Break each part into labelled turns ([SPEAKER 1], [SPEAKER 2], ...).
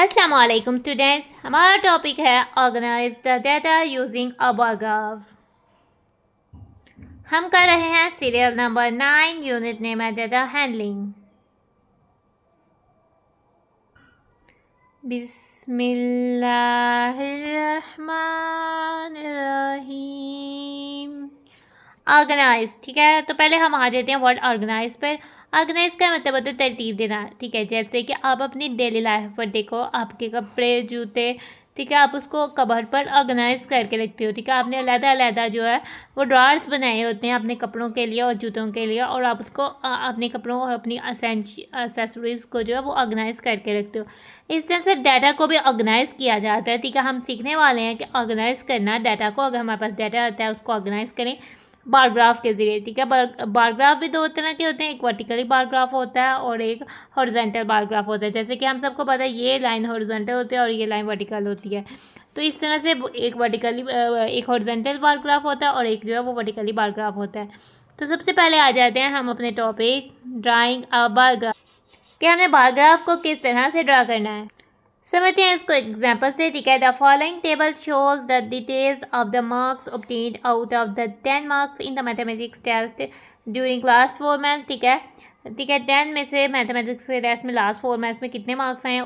[SPEAKER 1] अस्सलाम वालेकुम स्टूडेंट्स, हमारा टॉपिक है organize the data using a bar graph. हम कर रहे हैं सीरियल नंबर 9, यूनिट नेम है डाटा हैंडलिंग। बिस्मिल्लाहिर्रहमानिर्रहीम। ऑर्गेनाइज, ठीक है। तो पहले हम आ जाते हैं वर्ड ऑर्गेनाइज पर। ऑर्गेनाइज का मतलब होता है तरतीब देना, ठीक है। जैसे कि आप अपनी डेली लाइफ पर देखो, आपके कपड़े, जूते, ठीक है, आप उसको कवर पर ऑर्गेनाइज करके रखते हो, ठीक है। आपने अलग-अलग जो है वो ड्रॉर्स बनाए होते हैं अपने कपड़ों के लिए और जूतों के लिए, और आप उसको अपने कपड़ों और अपनी एसेसरीज़ को जो है वो ऑर्गेनाइज करके रखते हो। इस तरह से डाटा को भी ऑर्गेनाइज किया जाता है, ठीक है। हम सीखने वाले हैं कि ऑर्गेनाइज करना डाटा को। अगर हमारे पास डाटा आता है उसको ऑर्गेनाइज करें बार ग्राफ के ज़रिए, ठीक है। बार ग्राफ भी दो तरह के होते हैं, एक वर्टिकली बार ग्राफ होता है और एक हॉरिजॉन्टल बार ग्राफ होता है। जैसे कि हम सबको पता है ये लाइन हॉरिजॉन्टल होती है और ये लाइन वर्टिकल होती है। तो इस तरह से एक हॉरिजॉन्टल बार ग्राफ होता है और एक जो है वो वर्टिकली बार ग्राफ होता है। तो सबसे पहले आ जाते हैं हम अपने टॉपिक ड्राइंग अ बार ग्राफ, कि हमें बार ग्राफ को किस तरह से ड्रा करना है। समझते हैं इसको एग्जाम्पल से, ठीक है। The following table shows the details of the marks obtained out of the 10 marks in the mathematics test during last 4 months, ठीक है। 10 में से मैथमेटिक्स के टेस्ट में लास्ट 4 मंथ्स में कितने मार्क्स आए हैं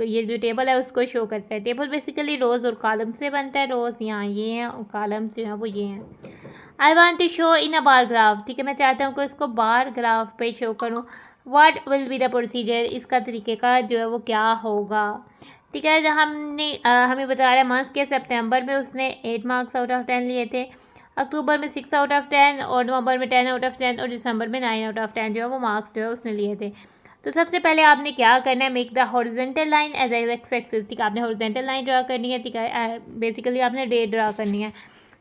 [SPEAKER 1] ये जो टेबल है उसको शो करता है। टेबल बेसिकली रोज़ और कॉलम से बनता है। रोज़ यहाँ ये हैं और कॉलम जो है वो ये हैं। I want to show in a bar graph, ठीक है। मैं चाहता हूँ कि इसको बार ग्राफ पे शो करूँ। What will be the procedure, इसका तरीक़ेकार जो है वो क्या होगा, ठीक है। हमें बता रहा है मंथ्स के सितंबर में उसने 8 मार्क्स आउट ऑफ 10 लिए थे, अक्टूबर में 6 आउट ऑफ 10 और नवंबर में 10 आउट ऑफ 10 और दिसंबर में 9 आउट ऑफ 10 जो है वो मार्क्स जो है उसने लिए थे। तो सबसे पहले आपने क्या करना है, make the horizontal line as x axis, ठीक है। आपने हॉरिजॉन्टल लाइन ड्रा करनी है, ठीक है। बेसिकली आपने डे ड्रा करनी है,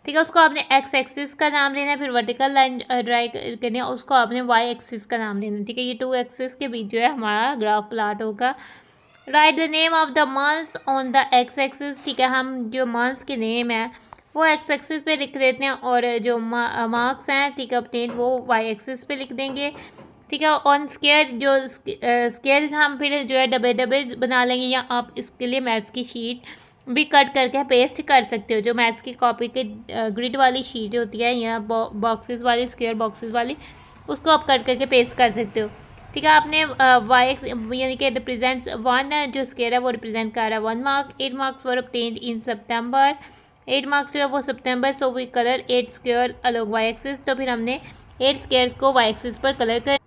[SPEAKER 1] ठीक है। उसको आपने एक्स एक्सिस का नाम लेना है। फिर वर्टिकल लाइन ड्राई करनी है, उसको आपने वाई एक्सिस का नाम लेना है, ठीक है। ये 2 एक्सिस के बीच जो है हमारा ग्राफ प्लाट होगा। Right the name of the months on the x axis, ठीक है। हम जो मंथ्स के नेम है वो एक्स एक्सिस पे लिख देते हैं और जो मार्क्स हैं, ठीक है, ऑब्टेन्ड, वो वाई एक्सिस पे लिख देंगे, ठीक है। ऑन स्केयर जो स्केयर हम फिर जो है डबे डबे बना लेंगे, या आप इसके लिए मैथ्स की शीट भी कट करके पेस्ट कर सकते हो। जो मैथ्स की कॉपी के ग्रिड वाली शीट होती है या बॉक्सेस वाली, स्क्वायर बॉक्सेस वाली, उसको आप कट करके पेस्ट कर सकते हो, ठीक है। आपने वाई एक्स यानी कि रिप्रेजेंट्स 1 जो स्क्वायर है वो रिप्रेजेंट कर रहा है 1 mark. 8 marks were obtained in September, 8 marks जो है वो September, so we colour 8 square along Y axis. तो फिर हमने 8 स्क्वायर्स को वाई एक्सिस पर कलर कर,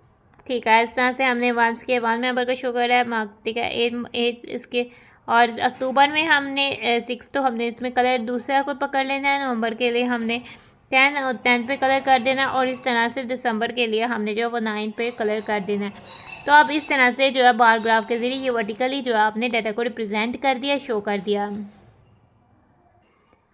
[SPEAKER 1] ठीक है। इस तरह से हमने 1 स्क्वायर 1 मेंबर का शो करा है मार्क, ठीक है। 8 इसके, और अक्टूबर में हमने 6, तो हमने इसमें कलर दूसरा को पकड़ लेना है। नवंबर के लिए हमने 10 और 10 पे कलर कर देना, और इस तरह से दिसंबर के लिए हमने जो है वो 9 पे कलर कर देना है। तो अब इस तरह से जो है बार ग्राफ के ज़रिए ये वर्टिकली जो है आपने डाटा को रिप्रेजेंट कर दिया, शो कर दिया।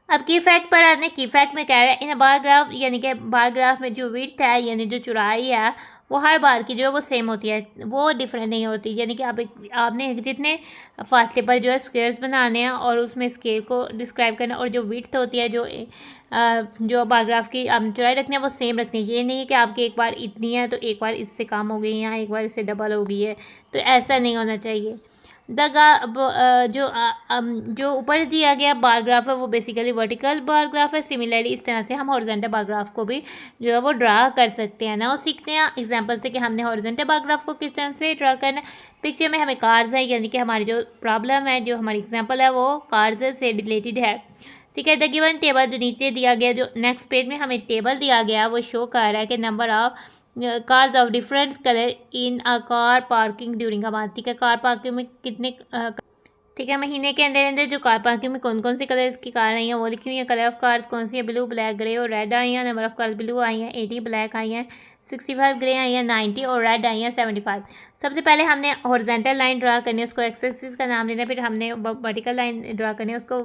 [SPEAKER 1] अब की फैक्ट पर आते हैं। की फैक्ट में कह रहा है इन बार ग्राफ, यानी कि बार ग्राफ में जो विड्थ है यानी जो चौड़ाई है वो हर बार की जो है वो सेम होती है, वो डिफरेंट नहीं होती। यानी कि आपने जितने फासले पर जो है स्क्वेयर्स बनाने हैं और उसमें स्केल को डिस्क्राइब करना, और जो विड्थ होती है जो बार ग्राफ की आप चौड़ाई रखनी है वो सेम रखनी है। ये नहीं है कि आपकी एक बार इतनी है तो एक बार इससे कम हो गई है, एक बार इससे डबल हो गई है, तो ऐसा नहीं होना चाहिए। जो ऊपर दिया गया बार ग्राफ है वो बेसिकली वर्टिकल बार ग्राफ है। सिमिलरली इस तरह से हम हॉरिजॉन्टल बार ग्राफ को भी जो है वो ड्रा कर सकते हैं ना। और सीखते हैं एग्जांपल से कि हमने हॉरिजॉन्टल बार ग्राफ को किस तरह से ड्रा करना है। पिक्चर में हमें कार्स है, यानी कि हमारी जो प्रॉब्लम है, जो हमारी एग्जाम्पल है वो कार्स से रिलेटेड है, ठीक है। द गिवन टेबल जो नीचे दिया गया, जो नेक्स्ट पेज में हमें टेबल दिया गया वो शो कर रहा है कि number of cars of different colour in a car parking during a month, ठीक है। कार पार्किंग में कितने, ठीक है, महीने के अंदर अंदर जो कार पार्किंग में कौन कौन सी कलर्स की कार आई हैं वो लिखी हुई है। कलर ऑफ कार्स कौन सी है, ब्लू, ब्लैक, ग्रे और रेड आई हैं। नंबर ऑफ कार्स ब्लू आई हैं 80, ब्लैक आई हैं 65, ग्रे आई हैं 90 और रेड आई हैं 75। सबसे पहले हमने हॉरिजॉन्टल लाइन ड्रा करनी है, उसको एक्स एक्सिस का नाम देना है। फिर हमने वर्टिकल लाइन ड्रा करनी है, उसको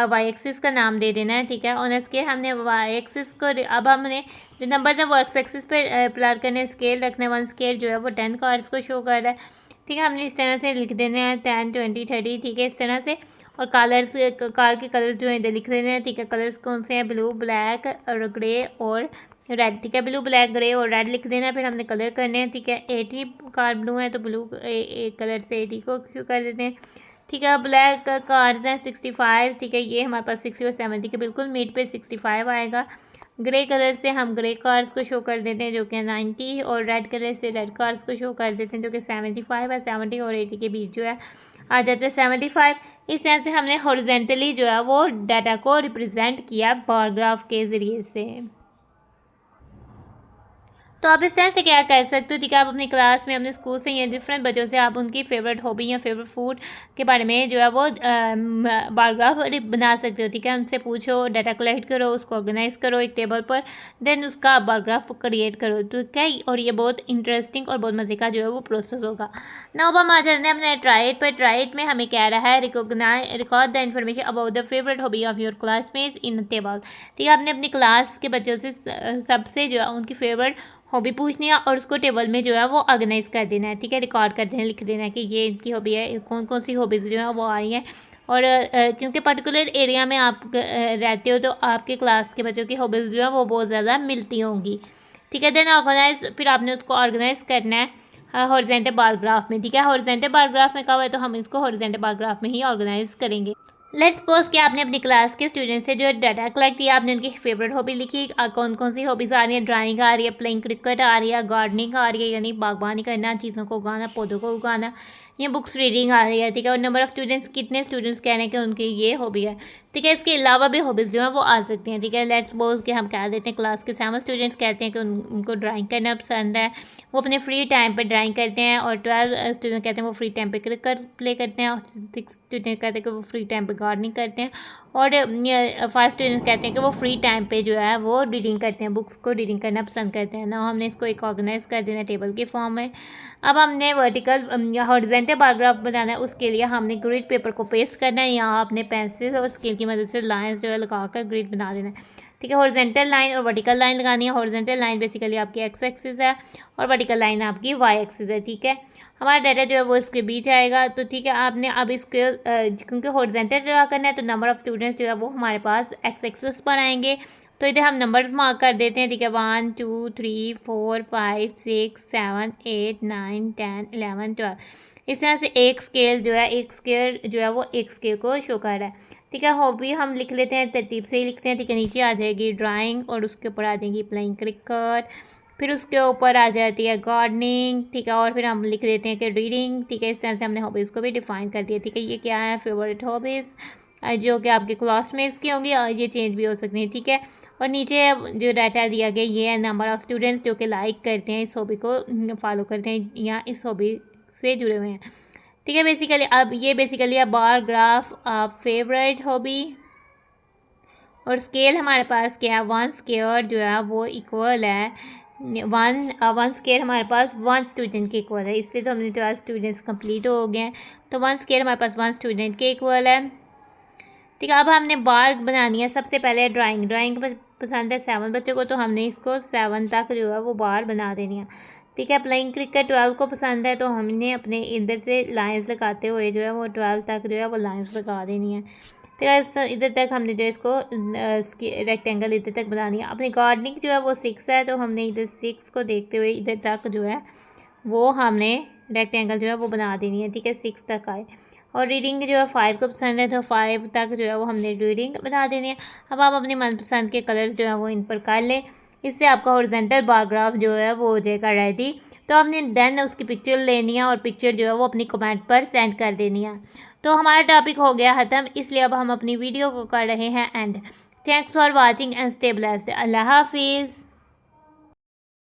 [SPEAKER 1] वाई एक्सिस का नाम दे देना है, ठीक है। ऑन स्केल हमने वाई एक्सिस को, अब हमने जो नंबर है वो एक्स एक्सिस पर प्लाट करने, स्केल रखना है। 1 स्केल जो है वो 10 कार्स को शो कर रहा है, ठीक है। हमने इस तरह से लिख देने हैं 10, 20, 30, ठीक है, इस तरह से। और कलर्स, कार के कलर्स जो है इधर लिख देने हैं, ठीक है। कलर्स कौन से हैं, ब्लू, ब्लैक और ग्रे और रेड, ठीक है। ब्लू, ब्लैक, ग्रे और रेड लिख देना है। फिर हमने कलर करने हैं, ठीक है। 80 कार ब्लू है तो ब्लू कलर से 80 को शो कर देते हैं। ठीक है। ब्लैक कार्स हैं 65, ठीक है, ये हमारे पास 60 और 70 के बिल्कुल मिड पे 65 आएगा। ग्रे कलर से हम ग्रे कार्स को शो कर देते हैं जो कि 90, और रेड कलर से रेड कार्स को शो कर देते हैं जो कि 75 है। 70 और 80 के बीच जो है आ जाता है 75। इस तरह से हमने हॉरिजेंटली जो है वो डाटा को रिप्रेजेंट किया बार ग्राफ के ज़रिए से। तो आप इस तरह से क्या कर सकते हो, ठीक है, आप अपनी क्लास में अपने स्कूल से या डिफरेंट बच्चों से आप उनकी फेवरेट हॉबी या फेवरेट फूड के बारे में जो है वो बायोग्राफ बना सकते हो। ठीक है, उनसे पूछो, डाटा कलेक्ट करो, उसको ऑर्गेनाइज करो एक टेबल पर, देन उसका बायोग्राफ क्रिएट करो। तो क्या, और ये बहुत इंटरेस्टिंग और बहुत मज़े का जो है वो प्रोसेस होगा। नाउ अब हम आ जाते हैं अपने ट्राइट पर। ट्राइट में हमें कह रहा है record the information about the favourite hobby of your classmates in table. ठीक है, आपने अपनी क्लास के बच्चों से सबसे जो है उनकी फेवरेट हॉबी पूछनी है और उसको टेबल में जो है वो ऑर्गेनाइज कर देना है। ठीक है, रिकॉर्ड कर देना, लिख देना है कि ये इनकी हॉबी है, कौन कौन सी हॉबीज़ जो है वो आ रही हैं। और क्योंकि पर्टिकुलर एरिया में आप रहते हो तो आपके क्लास के बच्चों की हॉबीज़ जो है वो बहुत ज़्यादा मिलती होंगी। ठीक है, देन ऑर्गेनाइज, फिर आपने उसको ऑर्गेनाइज करना है हॉरिजेंटल बार ग्राफ में। ठीक है, हॉरिजेंटल बार ग्राफ में कहा हुआ है तो हम इसको हॉरिजेंटल बार ग्राफ में ही ऑर्गेनाइज करेंगे। लेट्स सपोज कि आपने अपनी क्लास के स्टूडेंट से जो डाटा कलेक्ट किया, आपने उनकी फेवरेट हॉबी लिखी, कौन कौन सी हॉबीज़ आ रही है, ड्राइंग आ रही है, प्लेइंग क्रिकेट आ रही है, गार्डनिंग आ रही है यानी बागबानी करना, चीज़ों को उगाना, पौधों को उगाना, या बुक्स रीडिंग आ रही है। ठीक है, और नंबर ऑफ़ स्टूडेंट्स, कितने स्टूडेंट्स कह रहे हैं कि उनकी ये हॉबी है। ठीक है, इसके अलावा भी हॉबीज़ जो है वो आ सकती हैं। ठीक है, लेट्स सपोज कि हम कह देते हैं क्लास के 7 स्टूडेंट्स कहते हैं कि उनको ड्राइंग करना पसंद है, वो अपने फ्री टाइम पर ड्राइंग करते हैं, और 12 स्टूडेंट कहते हैं वो फ्री टाइम पे क्रिकेट प्ले करते हैं, और 6 स्टूडेंट कहते हैं कि वो फ्री टाइम पे गार्डनिंग करते हैं, और 5 स्टूडेंट्स कहते हैं कि वो फ्री टाइम पे जो है वो रीडिंग करते हैं, बुक्स को रीडिंग करना पसंद करते हैं ना। हमने इसको एक ऑर्गेनाइज कर देना टेबल के फॉर्म में। अब हमने वर्टिकल या हॉरिजेंटल बार ग्राफ बनाना है, उसके लिए हमने ग्रिड पेपर को पेस्ट करना है, यहाँ अपने पेंसिल और स्केल की मदद से लाइंस जो है लगाकर ग्रिड बना देना है। ठीक है, हॉरिजेंटल लाइन और वर्टिकल लाइन लगानी है। हॉरिजेंटल लाइन बेसिकली आपकी एक्स एक्सिस है और वर्टिकल लाइन आपकी वाई एक्सिस है। ठीक है, हमारा डाटा जो है वो इसके बीच आएगा। तो ठीक है, आपने अब इसके क्योंकि हॉरिजेंटल ड्रा करना है तो नंबर ऑफ़ स्टूडेंट्स जो है वो हमारे पास एक्स एक्सिस पर आएंगे। तो इधर हम नंबर मार्क कर देते हैं। ठीक है, 1 2 3 4 5 6 7 8 9 10 11 12। इस तरह से एक स्केल जो है वो एक स्केल को शो कर रहा है। ठीक है, हॉबी हम लिख लेते हैं, तरतीब से ही लिखते हैं। ठीक है, नीचे आ जाएगी ड्राइंग और उसके ऊपर आ जाएगी प्लेइंग क्रिकेट, फिर उसके ऊपर आ जाती है गार्डनिंग। ठीक है, और फिर हम लिख देते हैं कि रीडिंग। ठीक है, इस तरह से हमने हॉबीज़ को भी डिफ़ाइन कर दिया। ठीक है, ये क्या है, फेवरेट हॉबीज़ जो कि आपके क्लासमेट्स की होंगी, ये चेंज भी हो सकती हैं। ठीक है, और नीचे जो डाटा दिया गया ये है नंबर ऑफ़ स्टूडेंट्स जो कि लाइक करते हैं, इस हॉबी को फॉलो करते हैं या इस हॉबी से जुड़े हुए हैं। ठीक है, बेसिकली अब बार ग्राफ आप फेवरेट हॉबी, और स्केल हमारे पास क्या है, 1 स्केयर जो है वो इक्वल है 1 स्केयर हमारे पास 1 स्टूडेंट के इक्वल है, इसलिए तो हमने 12 स्टूडेंट्स कंप्लीट हो गए हैं। तो 1 स्केयर हमारे पास 1 स्टूडेंट के इक्वल है। ठीक है, अब हमने बार बनानी है। सबसे पहले ड्राइंग पसंद है 7 बच्चों को, तो हमने इसको 7 तक जो है वो बार बना देनी है। ठीक है, प्लेइंग क्रिकेट 12 को पसंद है, तो हमने अपने इधर से लाइंस लगाते हुए जो है वो 12 तक जो है वो लाइंस लगा देनी है। ठीक है, इधर तक हमने जो इसको रेक्टेंगल इधर तक बनानी है। अपनी गार्डनिंग जो है वो 6 है, तो हमने इधर 6 को देखते हुए इधर तक जो है वो हमने रेक्टेंगल जो है वो बना देनी है। ठीक है, 6 तक आए। और रीडिंग जो है 5 को पसंद है, तो 5 तक जो है वो हमने रीडिंग बना देनी है। अब आप अपने मनपसंद के कलर्स जो है वो इन पर कर लें, इससे आपका हॉरिजॉन्टल बार ग्राफ जो है वो हो जाएगा रेडी। तो आपने देन उसकी पिक्चर लेनी है और पिक्चर जो है वो अपनी कमेंट पर सेंड कर देनी है। तो हमारा टॉपिक हो गया ख़त्म, इसलिए अब हम अपनी वीडियो को कर रहे हैं end. Thanks for watching and stay blessed. अल्लाह हाफिज़।